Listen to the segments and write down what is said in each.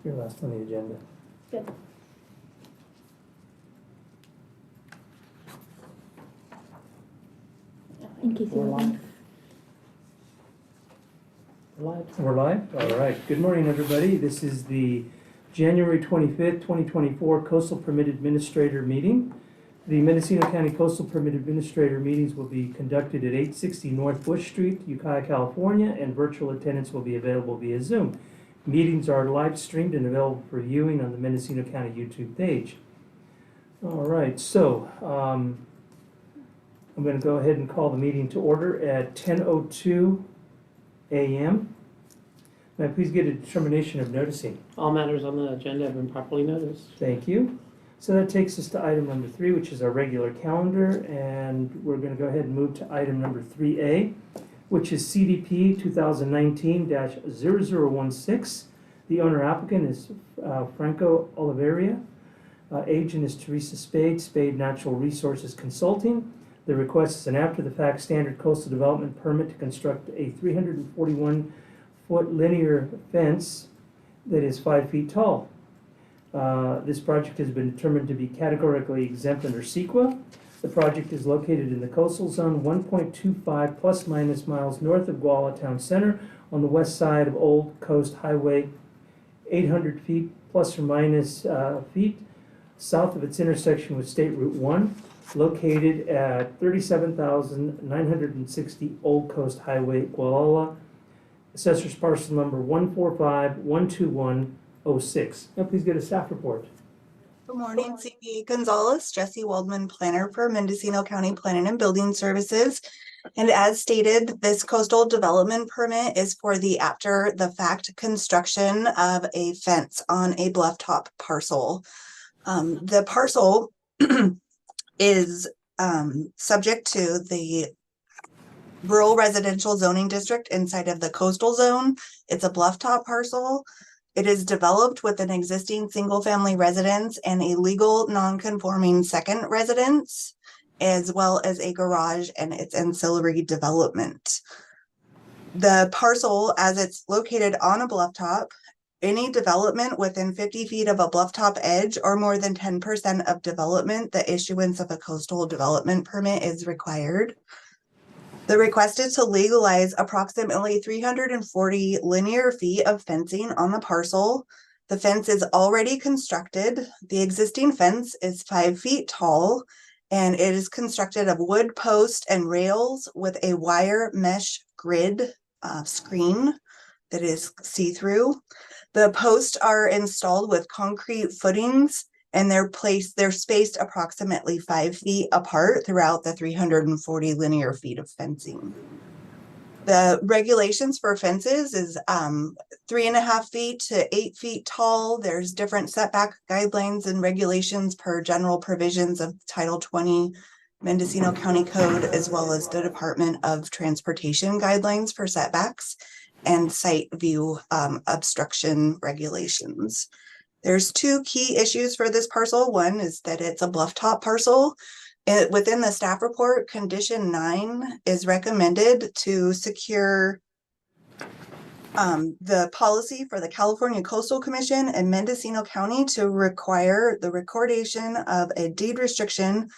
Your last on the agenda. Good. In case you We're want. live. We're live? All right. Good morning, everybody. This is the January 25th, 2024 Coastal Permit Administrator meeting. The Mendocino County Coastal Permit Administrator meetings will be conducted at 860 North Bush Street, Ukiah, California, and virtual attendance will be available via Zoom. Meetings are live streamed and available for viewing on the Mendocino County YouTube page. All right, so I'm going to go ahead and call the meeting to order at 10:02 a.m. May I please get a determination of noticing? All matters on the agenda have been properly noticed. Thank you. So that takes us to item number 3, which is our regular calendar, and we're going to go ahead and move to item number 3A, which is CDP 2019-0016. The owner applicant is Franco Oliveria. Agent is Teresa Spade, Spade Natural Resources Consulting. The request is an after-the-fact standard coastal development permit to construct a 341-foot linear fence that is 5 feet tall. This project has been determined to be categorically exempt under CEQA. The project is located in the coastal zone 1.25 plus minus miles north of Guala Town Center on the west side of Old Coast Highway, 800 feet plus or minus feet south of its intersection with State Route 1, located at 37,960 Old Coast Highway, Guala. Assessor's parcel number 145-12106. Now please get a staff report. Good morning, CPA Gonzalez, Jesse Waldman, planner for Mendocino County Planning and Building Services. And as stated, this coastal development permit is for the after the fact construction of a fence on a bluff top parcel. The parcel is subject to the rural residential zoning district inside of the coastal zone. It's a bluff top parcel. It is developed with an existing single-family residence and a legal non-conforming second residence, as well as a garage and its ancillary development. The parcel, as it's located on a bluff top, any development within 50 feet of a bluff top edge or more than 10% of development, the issuance of a coastal development permit is required. The request is to legalize approximately 340 linear feet of fencing on the parcel. The fence is already constructed. The existing fence is 5 feet tall, and it is constructed of wood post and rails with a wire mesh grid screen that is see-through. The posts are installed with concrete footings, and they're spaced approximately 5 feet apart throughout the 340 linear feet of fencing. The regulations for fences is 3.5 feet to 8 feet tall. There's different setback guidelines and regulations per general provisions of Title 20 Mendocino County Code, as well as the Department of Transportation guidelines for setbacks and site view obstruction regulations. There's 2 key issues for this parcel. One is that it's a bluff top parcel. Within the staff report, condition 9 is recommended to secure the policy for the California Coastal Commission and Mendocino County to require the recordation of a deed restriction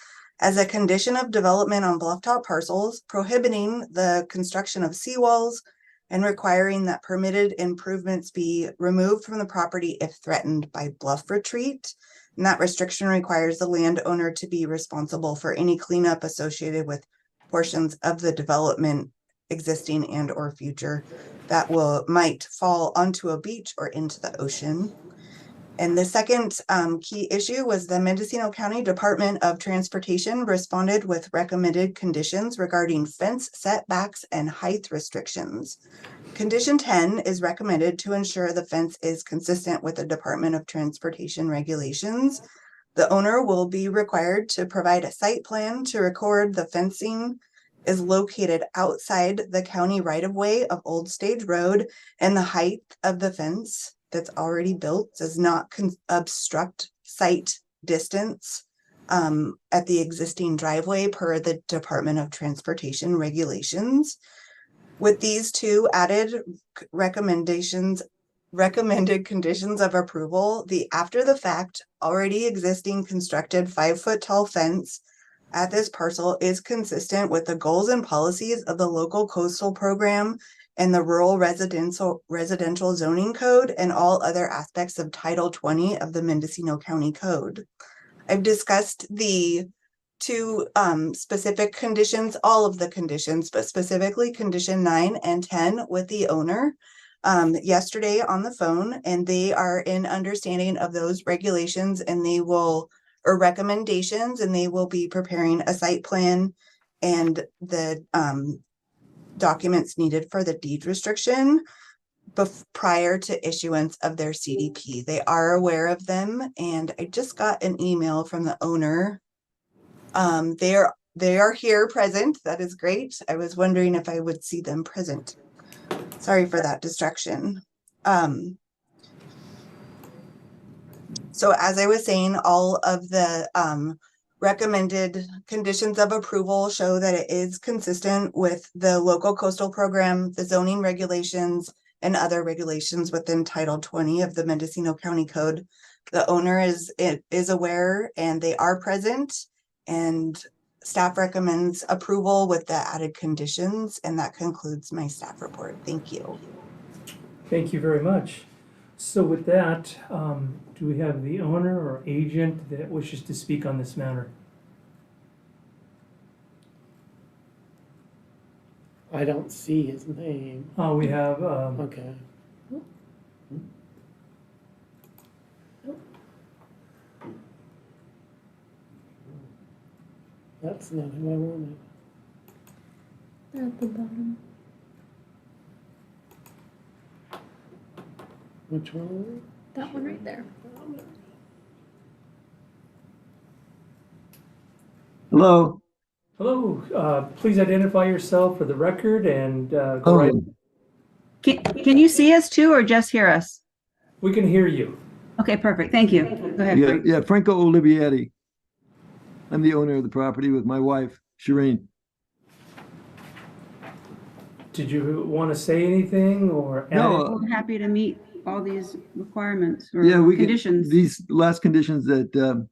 as a condition of development on bluff top parcels, prohibiting the construction of seawalls, and requiring that permitted improvements be removed from the property if threatened by bluff retreat. And that restriction requires the landowner to be responsible for any cleanup associated with portions of the development, existing and or future, that might fall onto a beach or into the ocean. And the second key issue was the Mendocino County Department of Transportation responded with recommended conditions regarding fence setbacks and height restrictions. Condition 10 is recommended to ensure the fence is consistent with the Department of Transportation regulations. The owner will be required to provide a site plan to record the fencing is located outside the county right-of-way of Old Stage Road, and the height of the fence that's already built does not obstruct site distance at the existing driveway per the Department of Transportation regulations. With these 2 added recommendations, recommended conditions of approval, the after the fact already existing constructed 5-foot tall fence at this parcel is consistent with the goals and policies of the local coastal program and the rural residential zoning code and all other aspects of Title 20 of the Mendocino County Code. I've discussed the two specific conditions, all of the conditions, but specifically condition 9 and 10 with the owner yesterday on the phone, and they are in understanding of those regulations and they will, or recommendations, and they will be preparing a site plan and the documents needed for the deed restriction prior to issuance of their CDP. They are aware of them, and I just got an email from the owner. They are here present. That is great. I was wondering if I would see them present. Sorry for that distraction. So as I was saying, all of the recommended conditions of approval show that it is consistent with the local coastal program, the zoning regulations, and other regulations within Title 20 of the Mendocino County Code. The owner is aware and they are present, and staff recommends approval with the added conditions, and that concludes my staff report. Thank you. Thank you very much. So with that, do we have the owner or agent that wishes to speak on this matter? I don't see his name. We have, Okay. That's not who I wanted. At the bottom. Which one? That one right there. Hello. hello, please identify yourself for the record and go right. Can you see us too, or just hear us? We can hear you. Okay, perfect. Thank you. Go ahead. Yeah, Frank. yeah, Franco Olivieri. I'm the owner of the property with my wife, Shireen. Did you want to say anything or add? No, We're happy to meet all these requirements or yeah, we conditions. these last conditions that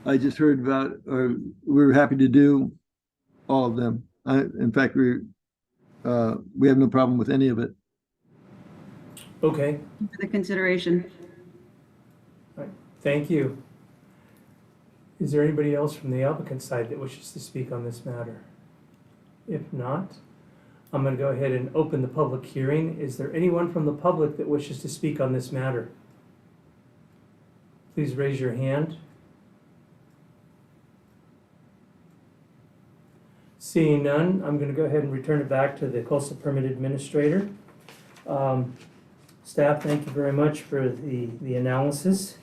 I just heard about, or we're happy to do all of them. In fact, we have no problem with any of it. Okay, For the consideration. thank you. Is there anybody else from the applicant side that wishes to speak on this matter? If not, I'm going to go ahead and open the public hearing. Is there anyone from the public that wishes to speak on this matter? Please raise your hand. Seeing none, I'm going to go ahead and return it back to the Coastal Permit Administrator. Staff, thank you very much for the analysis.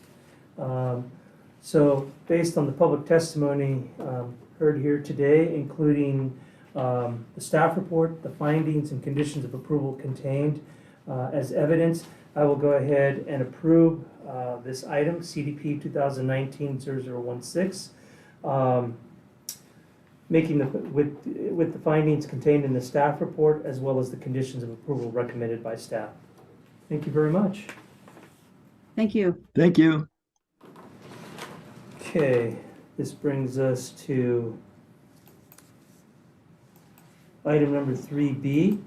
So based on the public testimony heard here today, including the staff report, the findings and conditions of approval contained as evidence, I will go ahead and approve this item, CDP 2019-0016, making with the findings contained in the staff report as well as the conditions of approval recommended by staff. Thank you very much. Thank you. Thank you. Okay, this brings us to item number 3B,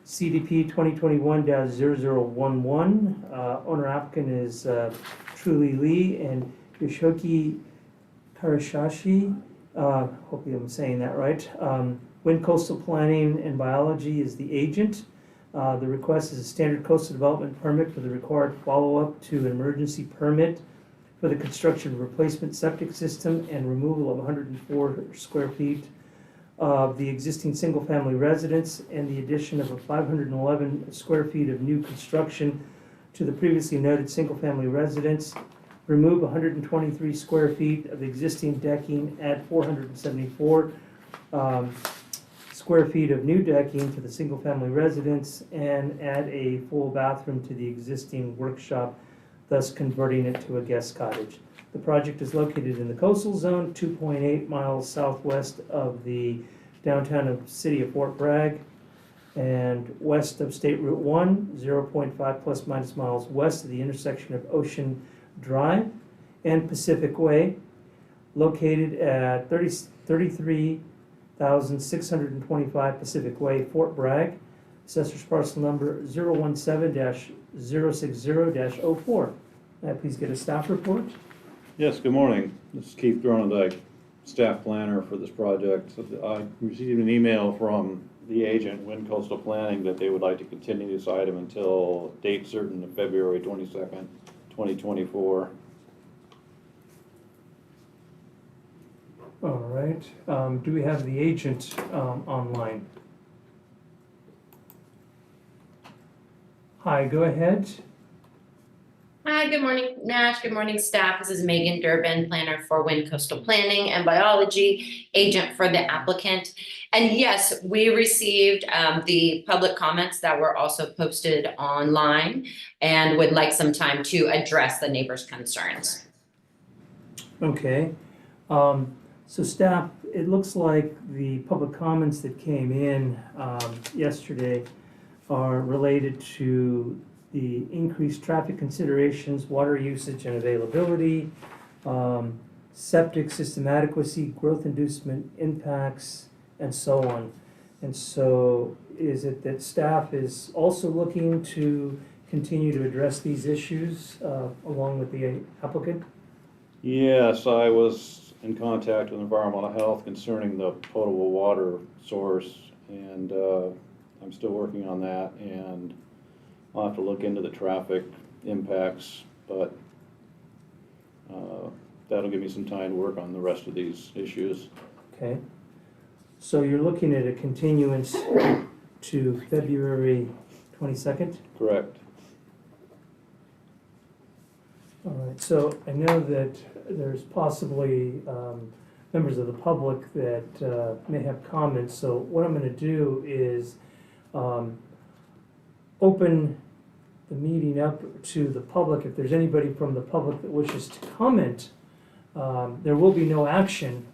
CDP 2021-0011. Owner applicant is Truly Lee and Yoshoki Karashashi. Hopefully I'm saying that right. Wind Coastal Planning and Biology is the agent. The request is a standard coastal development permit for the required follow-up to an emergency permit for the construction of replacement septic system and removal of 104 square feet of the existing single-family residence and the addition of a 511 square feet of new construction to the previously noted single-family residence, remove 123 square feet of existing decking, add 474 square feet of new decking to the single-family residence, and add a full bathroom to the existing workshop, thus converting it to a guest cottage. The project is located in the coastal zone, 2.8 miles southwest of the downtown city of Fort Bragg. and west of State Route 1, 0.5 plus minus miles west of the intersection of Ocean Drive and Pacific Way, located at 33,625 Pacific Way, Fort Bragg. Assessor's parcel number 017-060-04. May I please get a staff report? Yes, good morning. This is Keith Gronendijk, staff planner for this project. So I received an email from the agent, Wind Coastal Planning, that they would like to continue this item until date certain of February 22nd, 2024. All right. Do we have the agent online? Hi, go ahead. Hi, good morning, Nash. Good morning, staff. This is Megan Durbin, planner for Wind Coastal Planning and Biology, agent for the applicant. And yes, we received the public comments that were also posted online and would like some time to address the neighbors' concerns. Okay. So staff, it looks like the public comments that came in yesterday are related to the increased traffic considerations, water usage and availability, septic system adequacy, growth inducement impacts, and so on. And so is it that staff is also looking to continue to address these issues along with the applicant? Yes, I was in contact with Environmental Health concerning the potable water source, and I'm still working on that, and I'll have to look into the traffic impacts, but that'll give me some time to work on the rest of these issues. Okay. So you're looking at a continuance to February 22nd? Correct. All right, so I know that there's possibly members of the public that may have comments, so what I'm gonna do is open the meeting up to the public. If there's anybody from the public that wishes to comment, there will be no action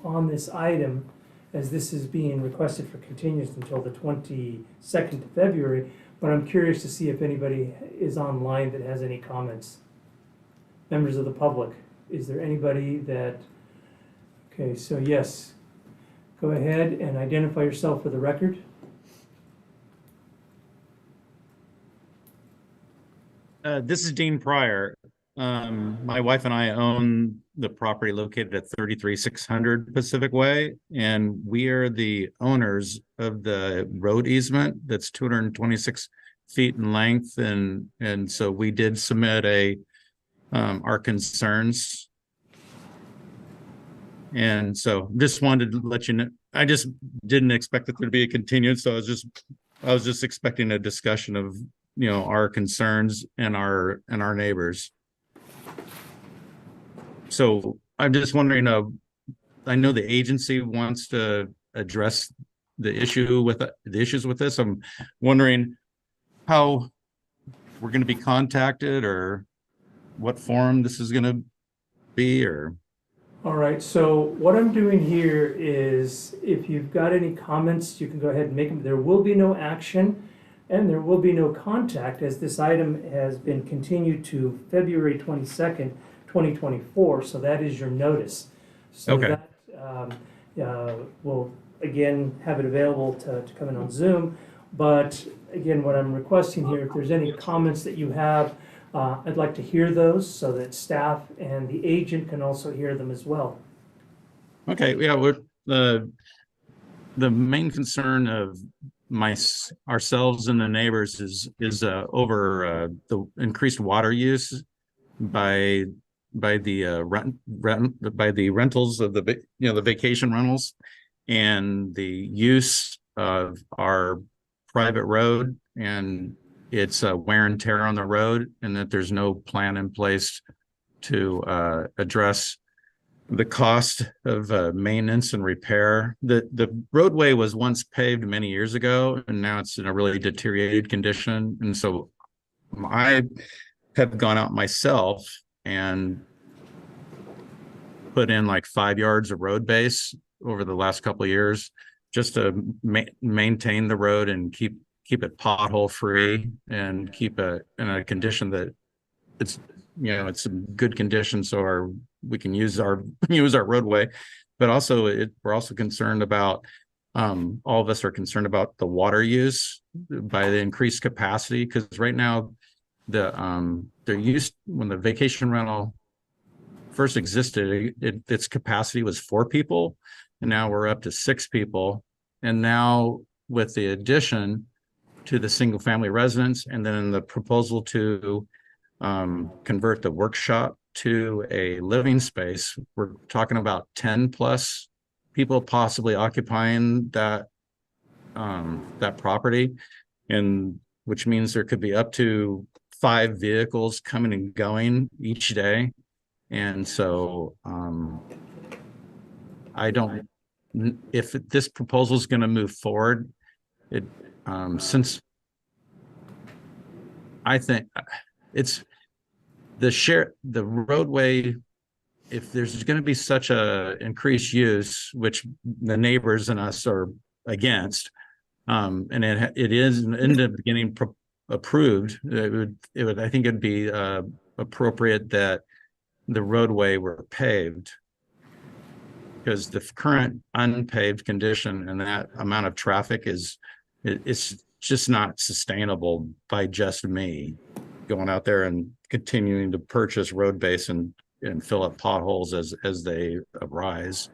on this item as this is being requested for continuance until the 22nd of February, but I'm curious to see if anybody is online that has any comments. Members of the public, is there anybody that, okay, so yes, go ahead and identify yourself for the record. This is Dean Pryor. My wife and I own the property located at 33600 Pacific Way, and we are the owners of the road easement that's 226 feet in length, and so we did submit our concerns. And so just wanted to let you know, I just didn't expect it to be a continuance, so I was just expecting a discussion of, you know, our concerns and our neighbors. So I'm just wondering, I know the agency wants to address the issues with this. I'm wondering how we're going to be contacted, or what forum this is going to be, or. All right, so what I'm doing here is if you've got any comments, you can go ahead and make them. There will be no action and there will be no contact as this item has been continued to February 22nd, 2024. So that is your notice. So Okay. that we'll again have it available to come in on Zoom. But again, what I'm requesting here, if there's any comments that you have, I'd like to hear those so that staff and the agent can also hear them as well. Okay, yeah, we're the main concern of ourselves and the neighbors is over the increased water use by the rentals of the vacation rentals, and the use of our private road and its wear and tear on the road, and that there's no plan in place to address the cost of maintenance and repair. The roadway was once paved many years ago, and now it's in a really deteriorated condition. And so I have gone out myself and put in like 5 yards of road base over the last couple of years, just to maintain the road and keep it pothole free and keep it in a condition that it's, it's in good condition so we can use our roadway. But also we're also concerned about, all of us are concerned about the water use by the increased capacity, because right now when the vacation rental first existed, its capacity was 4 people, and now we're up to 6 people. And now with the addition to the single family residence, and then the proposal to convert the workshop to a living space, we're talking about 10 plus people possibly occupying that property, and which means there could be up to 5 vehicles coming and going each day. And so if this proposal is going to move forward, since I think it's the roadway, if there's going to be such a increased use, which the neighbors and us are against, and it is in the beginning approved, I think it'd be appropriate that the roadway were paved, because the current unpaved condition and that amount of traffic it's just not sustainable by just me going out there and continuing to purchase road base and fill up potholes as they arise.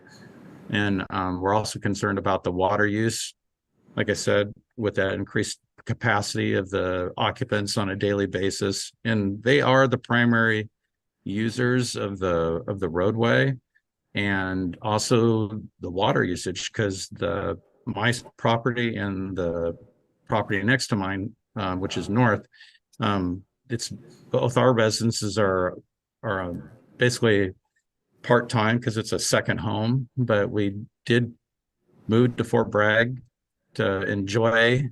And we're also concerned about the water use, like I said, with that increased capacity of the occupants on a daily basis, and they are the primary users of the roadway, and also the water usage, because my property and the property next to mine, which is north, it's both our residences are basically part-time because it's a second home, but we did move to Fort Bragg to enjoy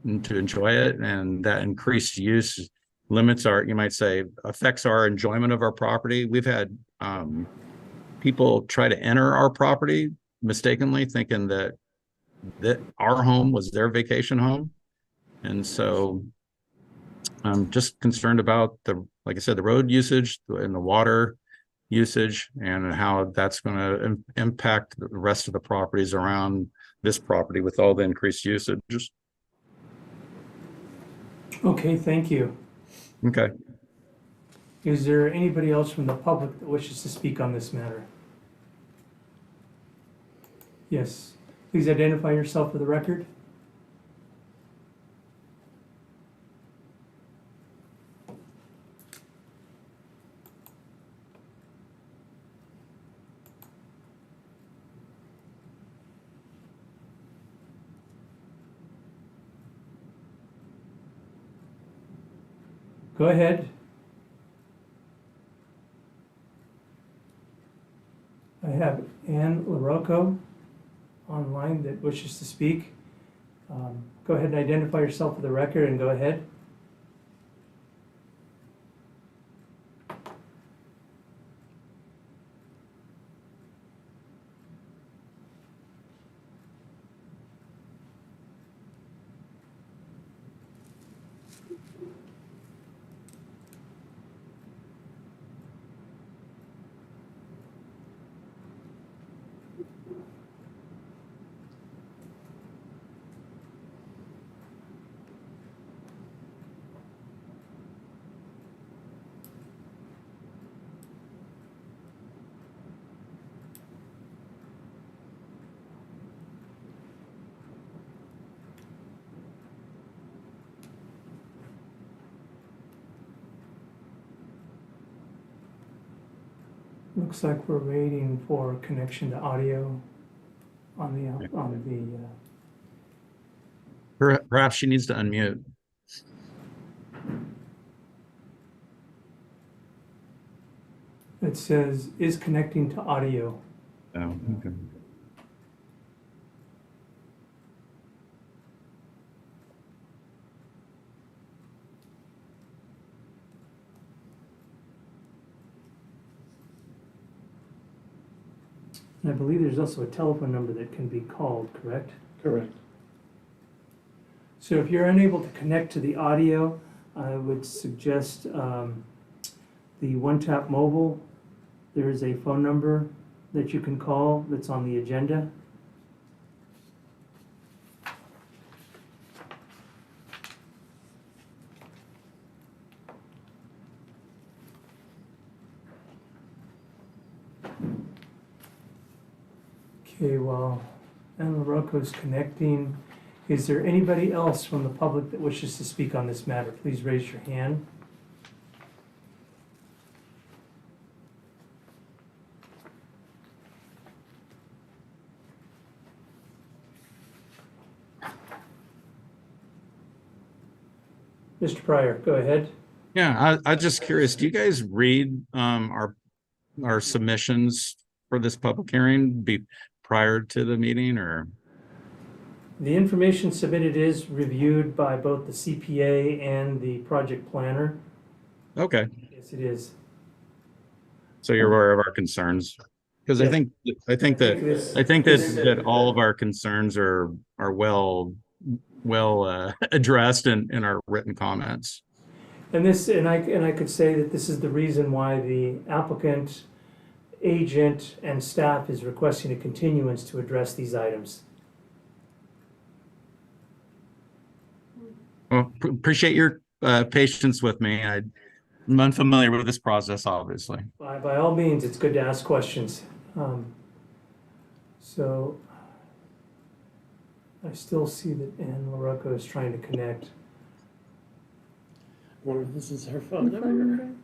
it, and that increased use limits you might say, affects our enjoyment of our property. We've had people try to enter our property mistakenly, thinking that our home was their vacation home. And so I'm just concerned about like I said, the road usage and the water usage, and how that's going to impact the rest of the properties around this property with all the increased usage. Okay, thank you. Okay. Is there anybody else from the public that wishes to speak on this matter? Yes, please identify yourself for the record. Go ahead. I have Ann LaRocco online that wishes to speak. Go ahead and identify yourself for the record and go ahead. Looks like we're waiting for connection to audio on the Perhaps she needs to unmute. it says is connecting to audio. Oh, okay. And I believe there's also a telephone number that can be called, correct? Correct. So if you're unable to connect to the audio, I would suggest the One Tap Mobile. There is a phone number that you can call that's on the agenda. Okay, while Anna Rocco is connecting, is there anybody else from the public that wishes to speak on this matter? Please raise your hand. Mr. Pryor, go ahead. Yeah, I'm just curious, do you guys read our submissions for this public hearing prior to the meeting, or? The information submitted is reviewed by both the CPA and the project planner. Okay, Yes, it is. so you're aware of our concerns? Because Yes. I think that all of our concerns are well addressed in our written comments. And I could say that this is the reason why the applicant, agent, and staff is requesting a continuance to address these items. Well, appreciate your patience with me. I'm unfamiliar with this process, obviously. By all means, it's good to ask questions. So I still see that Ann LaRocco is trying to connect. I wonder if this is her phone The number. phone number.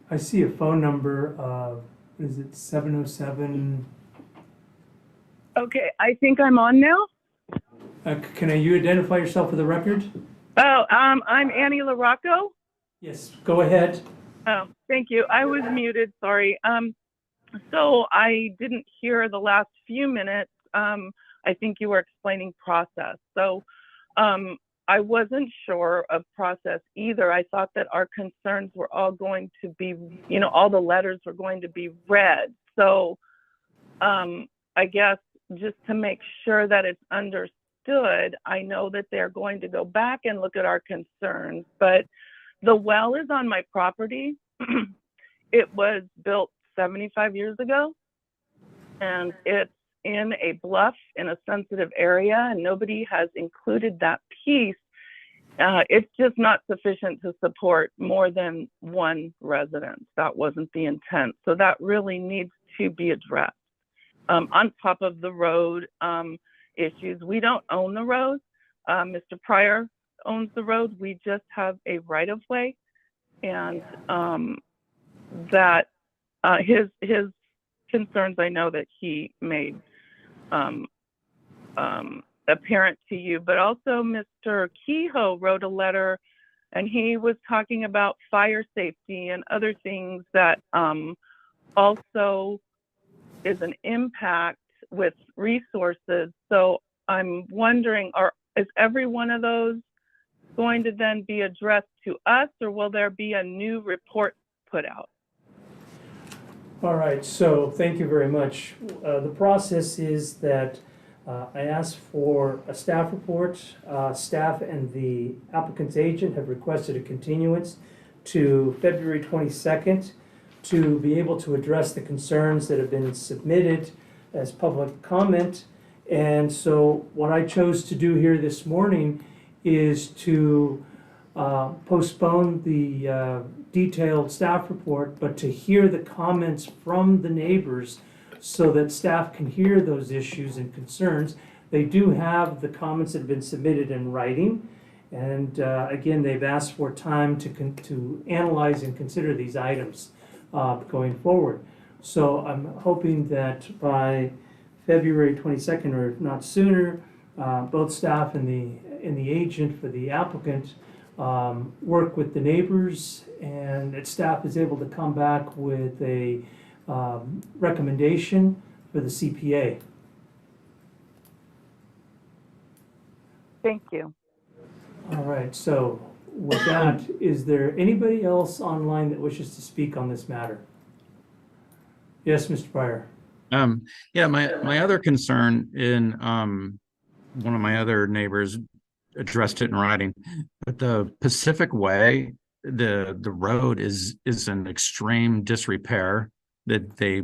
I see a phone number of, what is it, 707? Okay, I think I'm on now. Can you identify yourself for the record? Oh, I'm Annie LaRocco. Yes, go ahead. Oh, thank you. I was muted, sorry. So I didn't hear the last few minutes. I think you were explaining process. So I wasn't sure of process either. I thought that our concerns were all going to be, all the letters were going to be read. So I guess just to make sure that it's understood, I know that they're going to go back and look at our concerns, but the well is on my property. It was built 75 years ago, and it's in a bluff in a sensitive area, and nobody has included that piece. It's just not sufficient to support more than one resident. That wasn't the intent. So that really needs to be addressed. On top of the road issues, we don't own the road. Mr. Pryor owns the road. We just have a right-of-way, and that his concerns, I know that he made apparent to you, but also Mr. Kehoe wrote a letter, and he was talking about fire safety and other things that also is an impact with resources. So I'm wondering, is every one of those going to then be addressed to us, or will there be a new report put out? All right, so thank you very much. The process is that I asked for a staff report. Staff and the applicant's agent have requested a continuance to February 22nd to be able to address the concerns that have been submitted as public comment. And so what I chose to do here this morning is to postpone the detailed staff report, but to hear the comments from the neighbors so that staff can hear those issues and concerns. They do have the comments that have been submitted in writing. And again, they've asked for time to analyze and consider these items going forward. So I'm hoping that by February 22nd, or if not sooner, both staff and the agent for the applicant work with the neighbors, and that staff is able to come back with a recommendation for the CPA. Thank you. All right, so with that, is there anybody else online that wishes to speak on this matter? Yes, Mr. Pryor. Yeah, my other concern in, one of my other neighbors addressed it in writing, but the Pacific Way, the road is in extreme disrepair. That the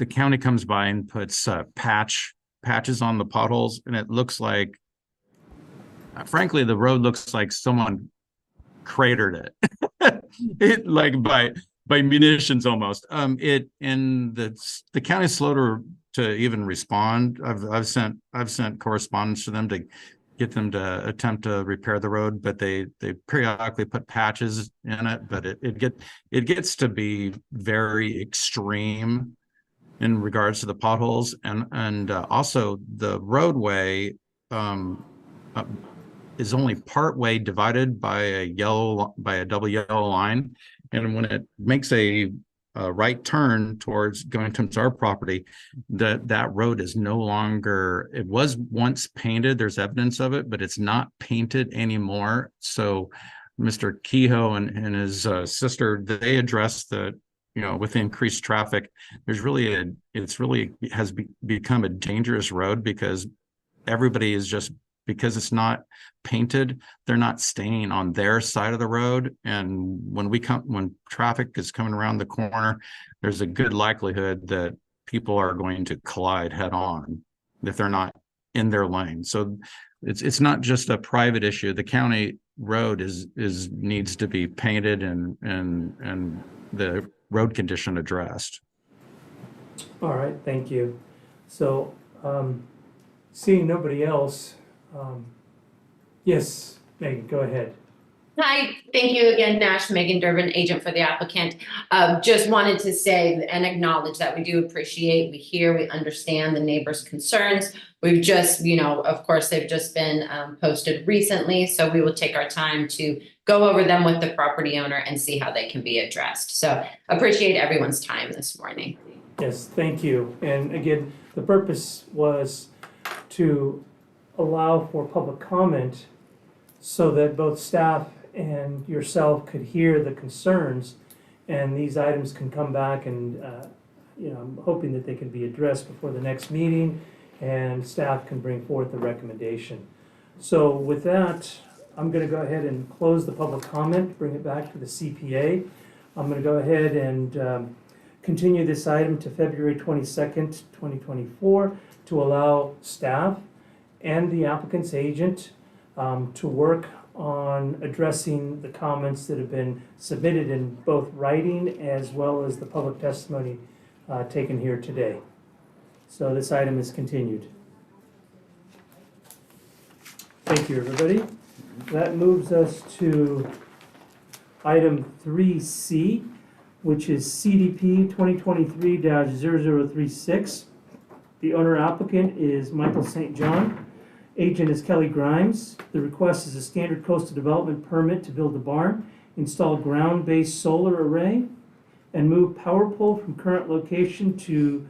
county comes by and puts patches on the potholes, and it looks like, frankly, the road looks like someone cratered it. It like by munitions almost. It and the county's slow to even respond. I've sent correspondence to them to get them to attempt to repair the road, but they periodically put patches in it. But it gets to be very extreme in regards to the potholes, and also the roadway is only part way divided by a double yellow line, and when it makes a right turn going towards our property, that road is no longer. It was once painted. There's evidence of it, but it's not painted anymore. So, Mr. Kehoe and his sister, they addressed the, with increased traffic, there's really has become a dangerous road because everybody is just, because it's not painted, they're not staying on their side of the road. And when traffic is coming around the corner, there's a good likelihood that people are going to collide head on if they're not in their lane. So it's not just a private issue. The county road needs to be painted and the road condition addressed. All right, thank you. So, seeing nobody else, yes, Megan, go ahead. Hi, thank you again, Nash. Megan Durbin, agent for the applicant. Just wanted to say and acknowledge that we do appreciate, we hear, we understand the neighbors' concerns. We've just, of course, they've just been posted recently, so we will take our time to go over them with the property owner and see how they can be addressed. So appreciate everyone's time this morning. Yes, thank you. And again, the purpose was to allow for public comment so that both staff and yourself could hear the concerns, and these items can come back and, I'm hoping that they can be addressed before the next meeting and staff can bring forth a recommendation. So with that, I'm going to go ahead and close the public comment, bring it back to the CPA. I'm going to go ahead and continue this item to February 22nd, 2024 to allow staff and the applicant's agent to work on addressing the comments that have been submitted in both writing as well as the public testimony taken here today. So this item is continued. Thank you, everybody. That moves us to item 3C, which is CDP 2023-0036. The owner applicant is Michael St. John. Agent is Kelly Grimes. The request is a standard coastal development permit to build a barn, install ground-based solar array, and move power pole from current location to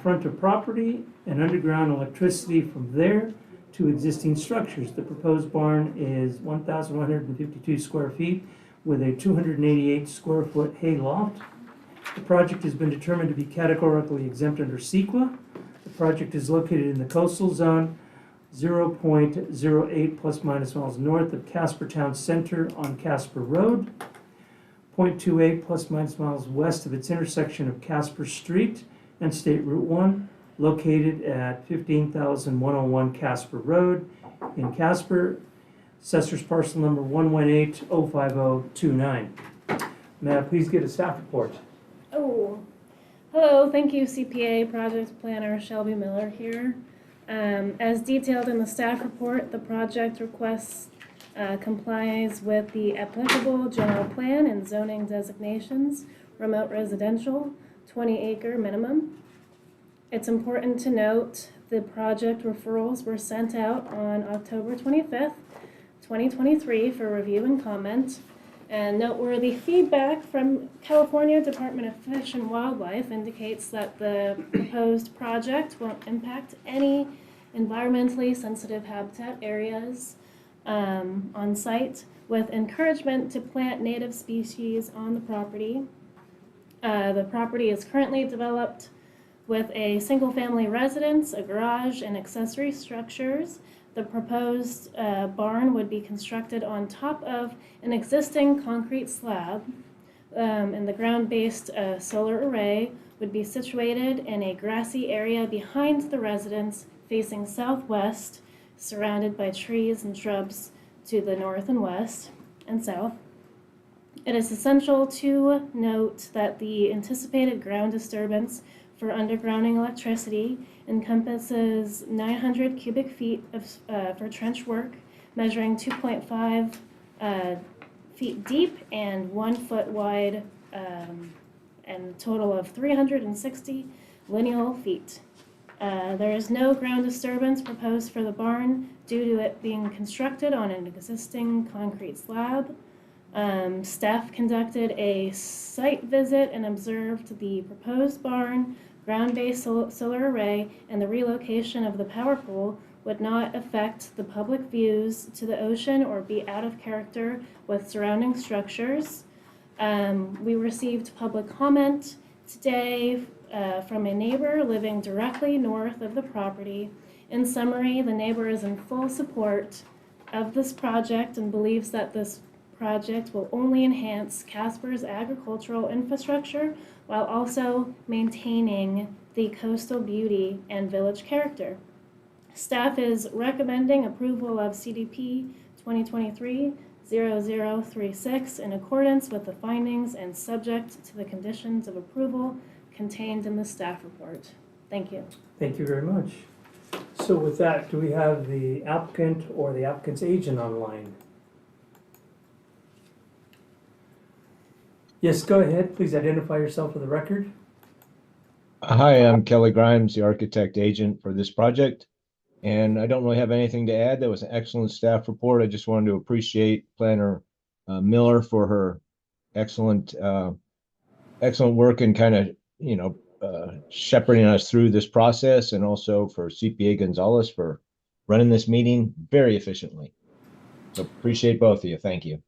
front of property and underground electricity from there to existing structures. The proposed barn is 1,152 square feet with a 288 square foot hay loft. The project has been determined to be categorically exempt under CEQA. The project is located in the coastal zone, 0.08 plus minus miles north of Casper Town Center on Casper Road, 0.28 plus minus miles west of its intersection of Casper Street and State Route 1, located at 15,101 Casper Road in Casper. Assessor's parcel number 118-05029. May I please get a staff report? Oh, hello, thank you, CPA Project Planner Shelby Miller here. As detailed in the staff report, the project request complies with the applicable general plan and zoning designations, remote residential, 20-acre minimum. It's important to note the project referrals were sent out on October 25th, 2023 for review and comment. And noteworthy feedback from California Department of Fish and Wildlife indicates that the proposed project won't impact any environmentally sensitive habitat areas on site, with encouragement to plant native species on the property. The property is currently developed with a single-family residence, a garage, and accessory structures. The proposed barn would be constructed on top of an existing concrete slab, and the ground-based solar array would be situated in a grassy area behind the residence facing southwest, surrounded by trees and shrubs to the north and west and south. It is essential to note that the anticipated ground disturbance for undergrounding electricity encompasses 900 cubic feet for trench work, measuring 2.5 feet deep and 1 foot wide, and a total of 360 lineal feet. There is no ground disturbance proposed for the barn due to it being constructed on an existing concrete slab. Staff conducted a site visit and observed the proposed barn, ground-based solar array, and the relocation of the power pole would not affect the public views to the ocean or be out of character with surrounding structures. We received public comment today from a neighbor living directly north of the property. In summary, the neighbor is in full support of this project and believes that this project will only enhance Casper's agricultural infrastructure while also maintaining the coastal beauty and village character. Staff is recommending approval of CDP 2023-0036 in accordance with the findings and subject to the conditions of approval contained in the staff report. Thank you. Thank you very much. So with that, do we have the applicant or the applicant's agent online? Yes, go ahead. Please identify yourself for the record. Hi, I'm Kelly Grimes, the architect agent for this project. And I don't really have anything to add. That was an excellent staff report. I just wanted to appreciate Planner Miller for her excellent work and kind of, shepherding us through this process, and also for CPA Gonzalez for running this meeting very efficiently. So appreciate both of you. Thank you.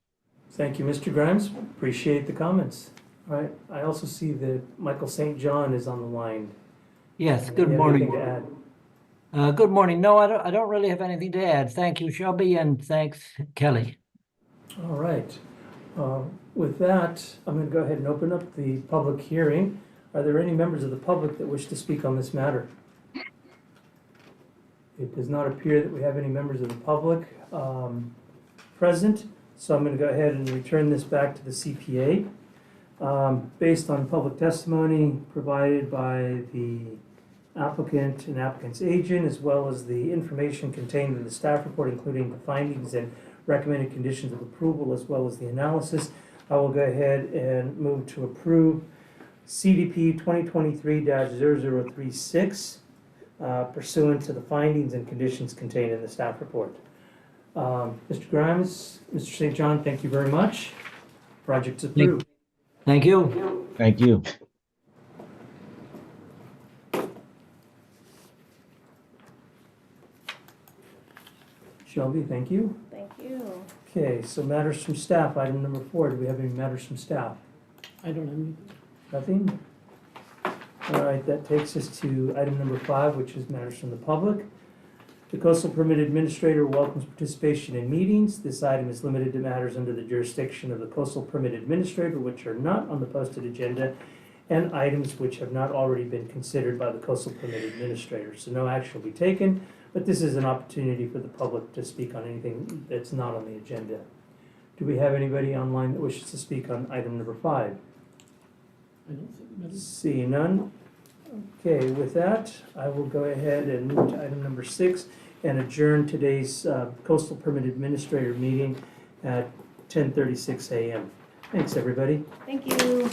Thank you, Mr. Grimes. Appreciate the comments. All right. I also see that Michael St. John is on the line. Yes, Do good you have morning. anything to add? Good morning. No, I don't really have anything to add. Thank you, Shelby, and thanks, Kelly. All right. With that, I'm going to go ahead and open up the public hearing. Are there any members of the public that wish to speak on this matter? It does not appear that we have any members of the public present, so I'm going to go ahead and return this back to the CPA. Based on public testimony provided by the applicant and applicant's agent, as well as the information contained in the staff report, including the findings and recommended conditions of approval, as well as the analysis, I will go ahead and move to approve CDP 2023-0036 pursuant to the findings and conditions contained in the staff report. Mr. Grimes, Mr. St. John, thank you very much. Project's approved. Thank you. Thank you. Shelby, thank you. Thank you. Okay, so matters from staff, item number 4. Do we have any matters from staff? I don't have anything. Nothing? All right, that takes us to item number 5, which is matters from the public. The Coastal Permit Administrator welcomes participation in meetings. This item is limited to matters under the jurisdiction of the Coastal Permit Administrator, which are not on the posted agenda, and items which have not already been considered by the Coastal Permit Administrator. So no action will be taken, but this is an opportunity for the public to speak on anything that's not on the agenda. Do we have anybody online that wishes to speak on item number 5? I don't see anybody. Seeing none. Okay, with that, I will go ahead and move to item number 6 and adjourn today's Coastal Permit Administrator meeting at 10:36 a.m. Thanks, everybody. Thank you.